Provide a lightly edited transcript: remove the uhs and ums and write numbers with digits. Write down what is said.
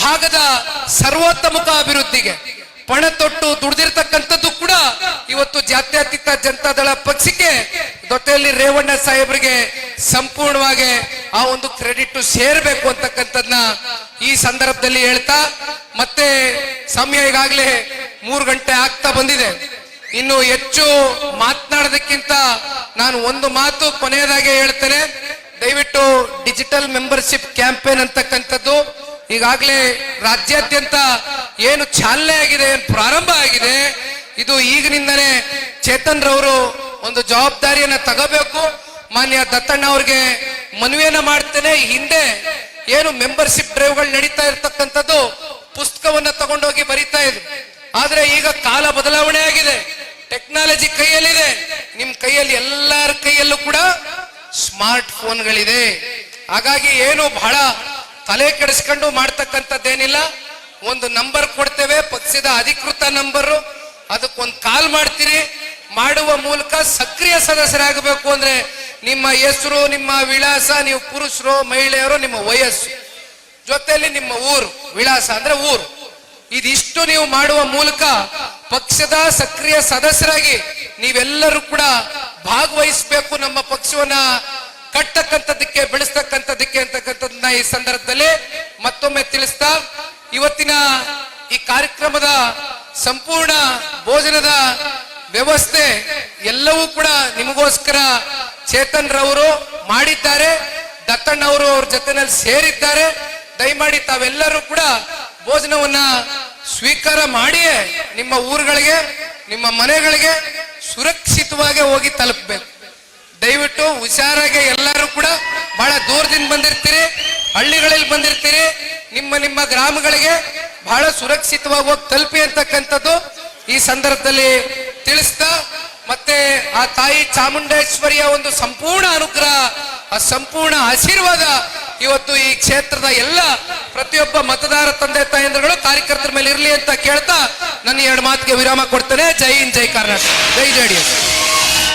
ಭಾಗದ ಸರ್ವೋತ್ತಮುಖ ಅಭಿವೃದ್ಧಿಗೆ ಪಣ ತೊಟ್ಟು ದುಡಿದಿರ್ತಕ್ಕಂಥದ್ದು ಕೂಡ ಇವತ್ತು ಜಾತ್ಯತೀತ ಜನತಾದಳ ಪಕ್ಷಕ್ಕೆ ಜೊತೆಯಲ್ಲಿ ರೇವಣ್ಣ ಸಾಹೇಬರಿಗೆ ಸಂಪೂರ್ಣವಾಗಿ ಆ ಒಂದು ಕ್ರೆಡಿಟ್ ಸೇರ್ಬೇಕು ಅಂತಕ್ಕಂಥದ್ನ ಈ ಸಂದರ್ಭದಲ್ಲಿ ಹೇಳ್ತಾ, ಮತ್ತೆ ಸಮಯ ಈಗಾಗಲೇ 3 ಗಂಟೆ ಆಗ್ತಾ ಬಂದಿದೆ. ಇನ್ನು ಹೆಚ್ಚು ಮಾತನಾಡೋದಕ್ಕಿಂತ ನಾನು ಒಂದು ಮಾತು ಕೊನೆಯದಾಗಿ ಹೇಳ್ತೇನೆ. ದಯವಿಟ್ಟು ಡಿಜಿಟಲ್ ಮೆಂಬರ್ಶಿಪ್ ಕ್ಯಾಂಪೇನ್ ಅಂತಕ್ಕಂಥದ್ದು ಈಗಾಗಲೇ ರಾಜ್ಯಾದ್ಯಂತ ಏನು ಚಾಲನೆ ಆಗಿದೆ, ಏನು ಪ್ರಾರಂಭ ಆಗಿದೆ, ಇದು ಈಗಿನಿಂದನೇ ಚೇತನ್ ರವರು ಒಂದು ಜವಾಬ್ದಾರಿಯನ್ನ ತಗೋಬೇಕು. ಮಾನ್ಯ ದತ್ತಣ್ಣ ಅವ್ರಿಗೆ ಮನವಿಯನ್ನ ಮಾಡ್ತೇನೆ. ಹಿಂದೆ ಏನು ಮೆಂಬರ್ಶಿಪ್ ಡ್ರೈವ್ಗಳು ನಡೀತಾ ಇರ್ತಕ್ಕಂಥದ್ದು ಪುಸ್ತಕವನ್ನ ತಗೊಂಡೋಗಿ ಬರೀತಾ ಇದ್ರು. ಆದ್ರೆ ಈಗ ಕಾಲ ಬದಲಾವಣೆ ಆಗಿದೆ, ಟೆಕ್ನಾಲಜಿ ಕೈಯಲ್ಲಿದೆ. ನಿಮ್ ಕೈಯಲ್ಲಿ ಎಲ್ಲರ ಕೈಯಲ್ಲೂ ಕೂಡ ಸ್ಮಾರ್ಟ್ ಫೋನ್ಗಳಿದೆ. ಹಾಗಾಗಿ ಏನು ಬಹಳ ತಲೆ ಕೆಡಿಸ್ಕೊಂಡು ಮಾಡ್ತಕ್ಕಂಥದ್ದೇನಿಲ್ಲ. ಒಂದು ನಂಬರ್ ಕೊಡ್ತೇವೆ, ಪಕ್ಷದ ಅಧಿಕೃತ ನಂಬರ್, ಅದಕ್ಕೊಂದು ಕಾಲ್ ಮಾಡ್ತೀರಿ. ಮಾಡುವ ಮೂಲಕ ಸಕ್ರಿಯ ಸದಸ್ಯರಾಗಬೇಕು ಅಂದ್ರೆ ನಿಮ್ಮ ಹೆಸರು, ನಿಮ್ಮ ವಿಳಾಸ, ನೀವು ಪುರುಷರು ಮಹಿಳೆಯರು, ನಿಮ್ಮ ವಯಸ್ಸು, ಜೊತೆಯಲ್ಲಿ ನಿಮ್ಮ ಊರು, ವಿಳಾಸ ಅಂದ್ರೆ ಊರು, ಇದಿಷ್ಟು ನೀವು ಮಾಡುವ ಮೂಲಕ ಪಕ್ಷದ ಸಕ್ರಿಯ ಸದಸ್ಯರಾಗಿ ನೀವೆಲ್ಲರೂ ಕೂಡ ಭಾಗವಹಿಸಬೇಕು. ನಮ್ಮ ಪಕ್ಷವನ್ನ ಕಟ್ಟಕ್ಕಂಥದ್ದಕ್ಕೆ, ಬೆಳೆಸ್ತಕ್ಕಂಥದ್ದಕ್ಕೆ ಅಂತಕ್ಕಂಥದ್ದನ್ನ ಈ ಸಂದರ್ಭದಲ್ಲಿ ಮತ್ತೊಮ್ಮೆ ತಿಳಿಸ್ತಾ, ಇವತ್ತಿನ ಈ ಕಾರ್ಯಕ್ರಮದ ಸಂಪೂರ್ಣ ಭೋಜನದ ವ್ಯವಸ್ಥೆ ಎಲ್ಲವೂ ಕೂಡ ನಿಮಗೋಸ್ಕರ ಚೇತನ್ ರವರು ಮಾಡಿದ್ದಾರೆ. ದತ್ತಣ್ಣ ಅವರು ಅವ್ರ ಜೊತೆನಲ್ಲಿ ಸೇರಿದ್ದಾರೆ. ದಯಮಾಡಿ ತಾವೆಲ್ಲರೂ ಕೂಡ ಭೋಜನವನ್ನ ಸ್ವೀಕಾರ ಮಾಡಿಯೇ ನಿಮ್ಮ ಊರುಗಳಿಗೆ, ನಿಮ್ಮ ಮನೆಗಳಿಗೆ ಸುರಕ್ಷಿತವಾಗಿ ಹೋಗಿ ತಲುಪಬೇಕು. ದಯವಿಟ್ಟು ಹುಷಾರಾಗಿ ಎಲ್ಲರೂ ಕೂಡ, ಬಹಳ ದೂರದಿಂದ ಬಂದಿರ್ತೀರಿ, ಹಳ್ಳಿಗಳಲ್ಲಿ ಬಂದಿರ್ತೀರಿ, ನಿಮ್ಮ ಗ್ರಾಮಗಳಿಗೆ ಬಹಳ ಸುರಕ್ಷಿತವಾಗಿ ಹೋಗಿ ತಲುಪಿ ಅಂತಕ್ಕಂಥದ್ದು ಈ ಸಂದರ್ಭದಲ್ಲಿ ತಿಳಿಸ್ತಾ, ಮತ್ತೆ ಆ ತಾಯಿ ಚಾಮುಂಡೇಶ್ವರಿಯ ಒಂದು ಸಂಪೂರ್ಣ ಅನುಗ್ರಹ, ಆ ಸಂಪೂರ್ಣ ಆಶೀರ್ವಾದ ಇವತ್ತು ಈ ಕ್ಷೇತ್ರದ ಎಲ್ಲ ಪ್ರತಿಯೊಬ್ಬ ಮತದಾರ ತಂದೆ ತಾಯಂದಿರುಗಳು ಕಾರ್ಯಕರ್ತರ ಮೇಲೆ ಇರಲಿ ಅಂತ ಕೇಳ್ತಾ ನನ್ನ 2 ಮಾತಿಗೆ ವಿರಾಮ ಕೊಡ್ತೇನೆ. ಜೈ ಹಿಂದ್, ಜೈ ಕರ್ನಾಟಕ, ಜೈ ಜೆಡಿಎಸ್.